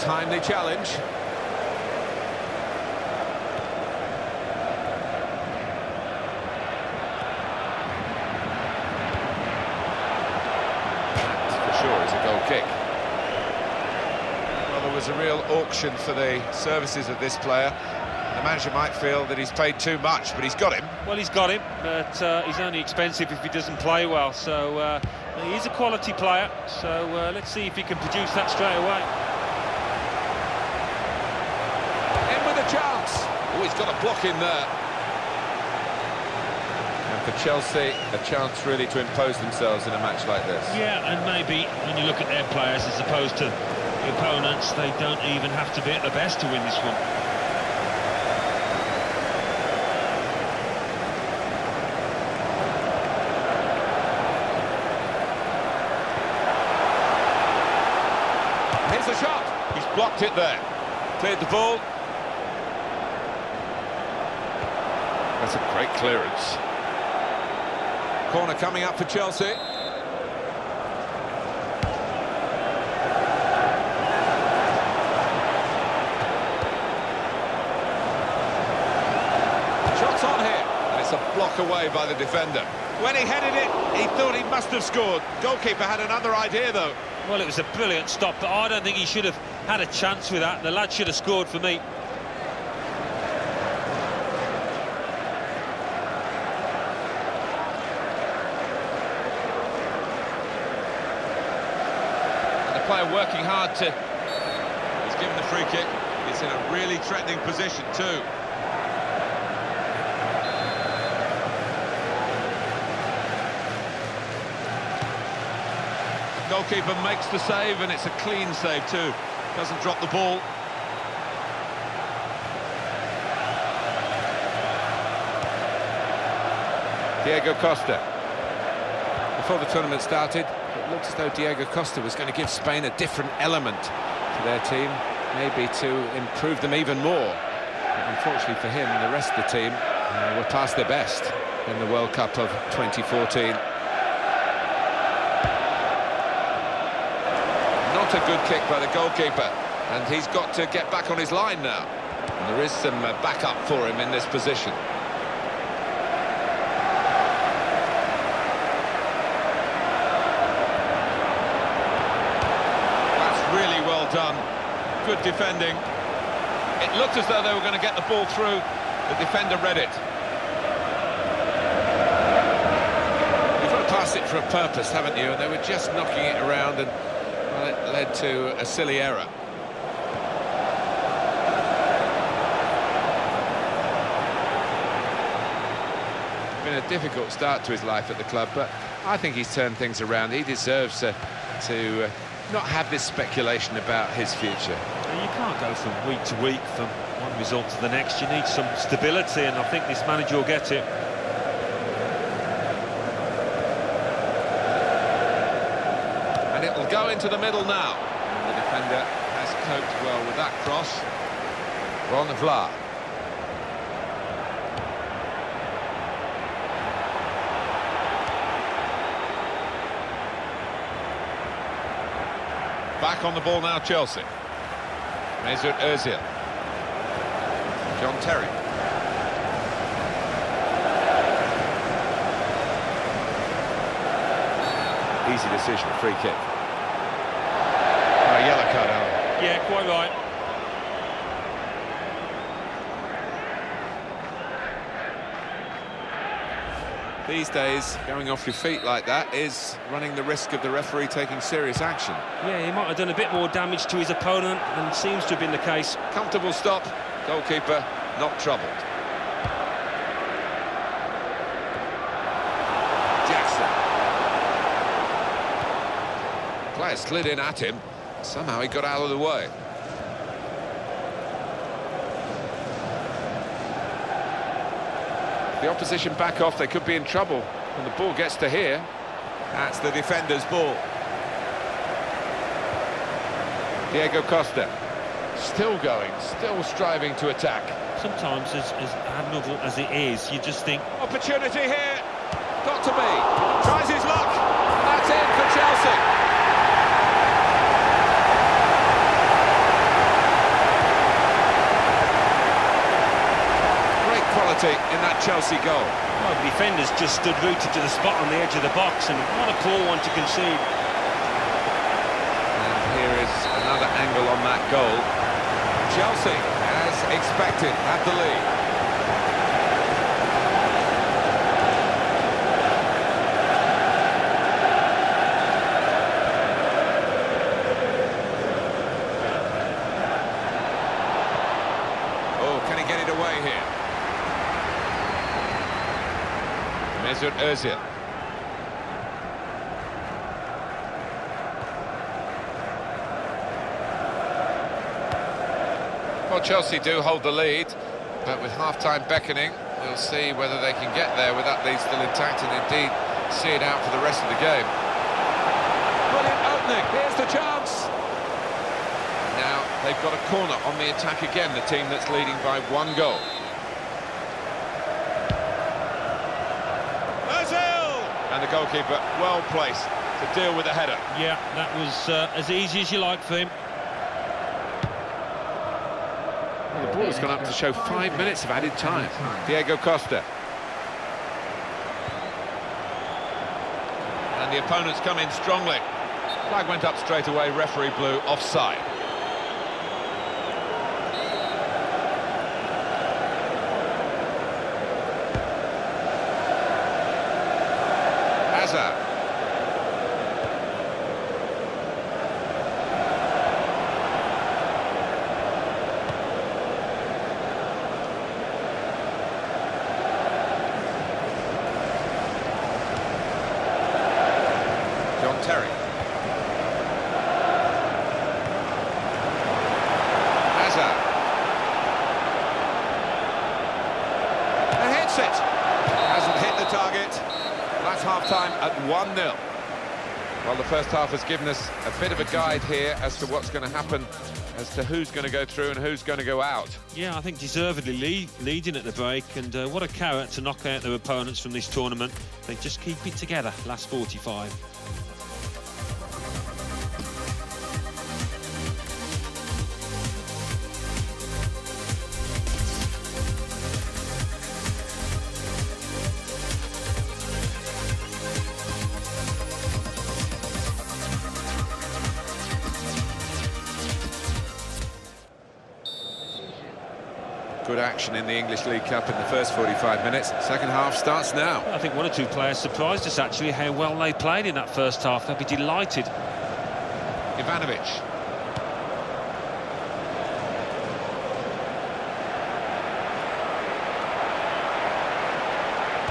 Timely challenge. That, for sure, is a goal kick. Well, there was a real auction for the services of this player. The manager might feel that he's paid too much, but he's got him. Well, he's got him, but he's only expensive if he doesn't play well. So he is a quality player. So let's see if he can produce that straight away. In with a chance. Oh, he's got a block in there. And for Chelsea, a chance really to impose themselves in a match like this. Yeah, and maybe when you look at their players as opposed to the opponents, they don't even have to be at the best to win this one. Here's the shot. He's blocked it there. Cleared the ball. That's a great clearance. Corner coming up for Chelsea. Shots on here. And it's a block away by the defender. When he headed it, he thought he must have scored. Goalkeeper had another idea, though. Well, it was a brilliant stop, but I don't think he should have had a chance with that. The lad should have scored for me. And the player working hard to... He's given the free kick. He's in a really threatening position, too. Goalkeeper makes the save, and it's a clean save too. Doesn't drop the ball. Diego Costa. Before the tournament started, it looked as though Diego Costa was going to give Spain a different element to their team, maybe to improve them even more. But unfortunately for him, the rest of the team were past their best in the World Cup of 2014. A good kick by the goalkeeper, and he's got to get back on his line now. And there is some backup for him in this position. That's really well done. Good defending. It looked as though they were going to get the ball through. The defender read it. You've got to pass it for a purpose, haven't you? And they were just knocking it around, and well, it led to a silly error. Been a difficult start to his life at the club, but I think he's turned things around. He deserves to not have this speculation about his future. You can't go from week to week, from one result to the next. You need some stability, and I think this manager will get it. And it'll go into the middle now. The defender has coped well with that cross. Ron Vlaar. Back on the ball now, Chelsea. Mesut Ozil. John Terry. Easy decision, free kick. Oh, yellow card, Alan. Yeah, quite right. These days, going off your feet like that is running the risk of the referee taking serious action. Yeah, he might have done a bit more damage to his opponent than seems to have been the case. Comfortable stop, goalkeeper not troubled. Jackson. Player slid in at him. Somehow he got out of the way. The opposition back off, they could be in trouble when the ball gets to here. That's the defender's ball. Diego Costa, still going, still striving to attack. Sometimes, as admirable as it is, you just think... Opportunity here, got to be, tries his luck, that's it for Chelsea. quality in that Chelsea goal. Well, the defender's just stood rooted to the spot on the edge of the box, and what a poor one to concede. And here is another angle on that goal. Chelsea, as expected, had the lead. Get it away here. Mesut Ozil. Well, Chelsea do hold the lead, but with half-time beckoning, we'll see whether they can get there with that lead still intact and indeed see it out for the rest of the game. Brilliant opening. Here's the chance. Now they've got a corner on the attack again, the team that's leading by 1 goal. Ozil! And the goalkeeper well placed to deal with the header. Yeah, that was as easy as you like for him. Well, the ball has gone up to show 5 minutes of added time. Diego Costa. And the opponents come in strongly. Flag went up straight away, referee blew offside. Terry. Hazard. And hits it. Hasn't hit the target. That's half-time at 1-0. Well, the first half has given us a bit of a guide here as to what's going to happen, as to who's going to go through and who's going to go out. Yeah, I think deservedly leading at the break, and what a carrot to knock out their opponents from this tournament. They just keep it together, last 45. Good action in the English League Cup in the first 45 minutes. Second half starts now. I think 1 or 2 players surprised us, actually, how well they played in that first half. They'll be delighted. Ivanovic.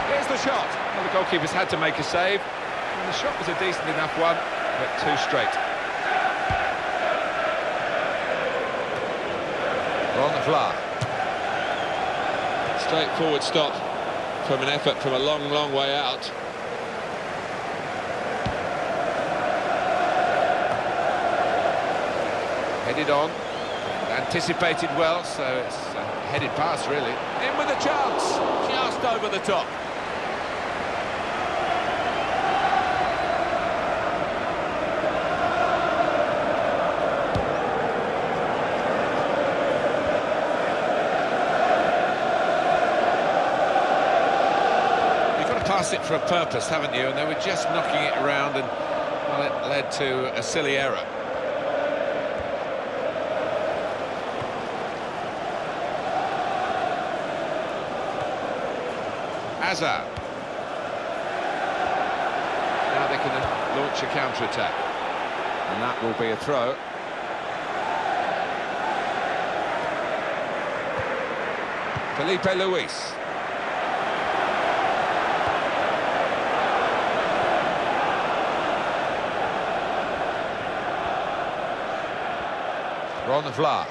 Here's the shot. Well, the goalkeeper's had to make a save. And the shot was a decent enough one, but too straight. On the fly. Straightforward stop from an effort from a long, long way out. Headed on, anticipated well, so it's a headed pass really. In with a chance, just over the top. Passed it for a purpose, haven't you? And they were just knocking it around, and well, it led to a silly error. Hazard. Now they can launch a counter-attack, and that will be a throw. Felipe Luis. On the fly.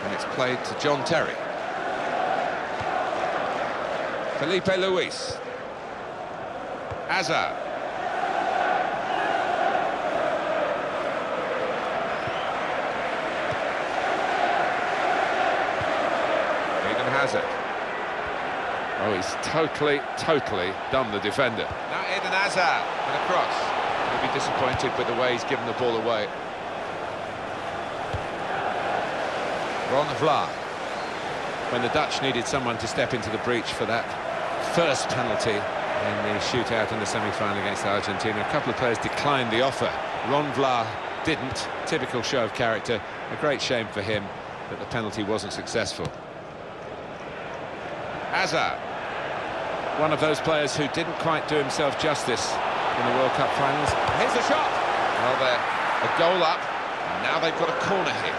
And it's played to John Terry. Felipe Luis. Hazard. Eden Hazard. Oh, he's totally done the defender. Now Eden Hazard with a cross. He'll be disappointed with the way he's given the ball away. Ron Vlaar. When the Dutch needed someone to step into the breach for that first penalty in the shootout in the semi-final against Argentina, a couple of players declined the offer. Ron Vlaar didn't. Typical show of character. A great shame for him that the penalty wasn't successful. Hazard, one of those players who didn't quite do himself justice in the World Cup finals. Here's the shot. Well, they're a goal up, and now they've got a corner here.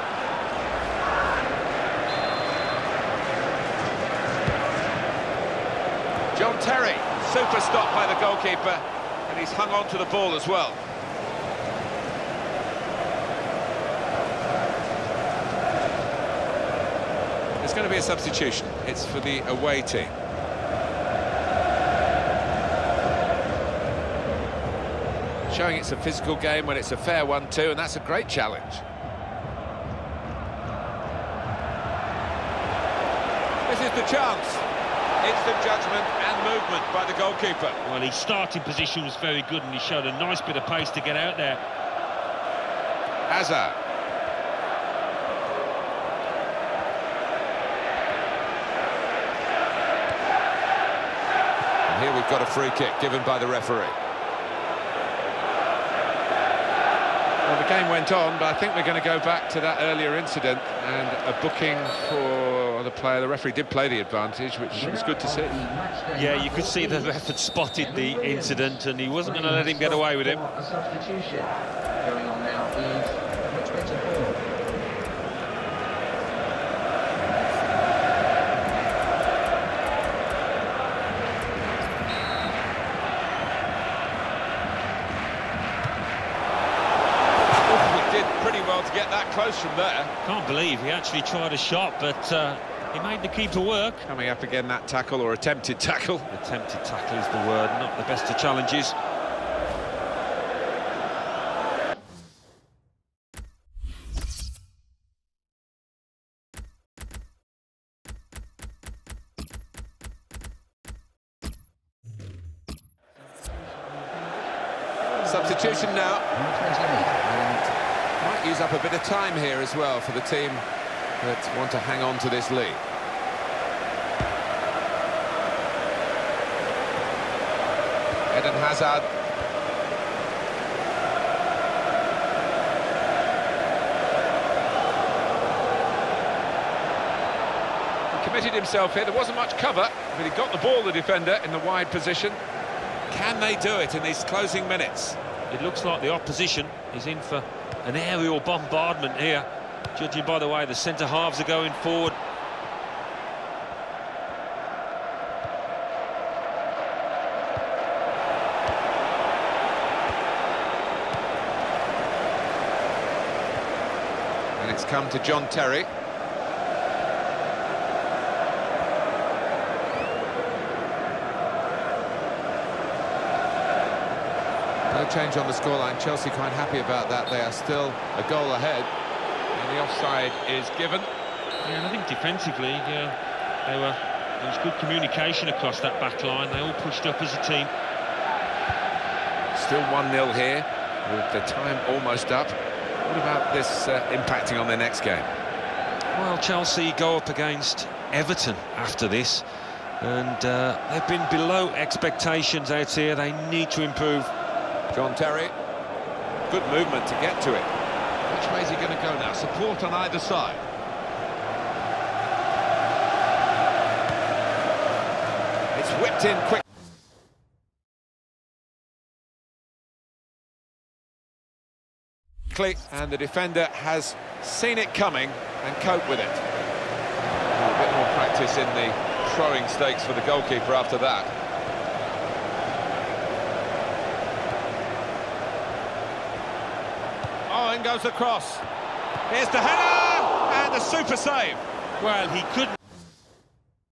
John Terry, super stop by the goalkeeper, and he's hung on to the ball as well. There's going to be a substitution. It's for the away team. Showing it's a physical game when it's a fair one too, and that's a great challenge. This is the chance. Instant judgment and movement by the goalkeeper. Well, his starting position was very good, and he showed a nice bit of pace to get out there. Hazard. And here we've got a free kick given by the referee. Well, the game went on, but I think we're going to go back to that earlier incident and a booking for the player. The referee did play the advantage, which was good to see. Yeah, you could see the ref had spotted the incident, and he wasn't going to let him get away with it. A substitution going on now is number 24. To get that close from there. Can't believe he actually tried a shot, but he made the keeper work. Coming up again, that tackle, or attempted tackle. Attempted tackle is the word, not the best of challenges. Substitution now. Might use up a bit of time here as well for the team that want to hang on to this lead. Eden Hazard. He committed himself here. There wasn't much cover, but he got the ball, the defender, in the wide position. Can they do it in these closing minutes? It looks like the opposition is in for an aerial bombardment here, judging by the way the centre-halves are going forward. And it's come to John Terry. No change on the scoreline. Chelsea quite happy about that. They are still a goal ahead, and the offside is given. Yeah, and I think defensively, there was good communication across that back line. They all pushed up as a team. Still 1-0 here, with the time almost up. What about this impacting on their next game? Well, Chelsea go up against Everton after this, and they've been below expectations out here. They need to improve. John Terry, good movement to get to it. Which way is he going to go now? Support on either side. It's whipped in quickly, and the defender has seen it coming and coped with it. A bit more practice in the throwing stakes for the goalkeeper after that. Oh, in goes the cross. Here's the header, and a super save. Well, he couldn't.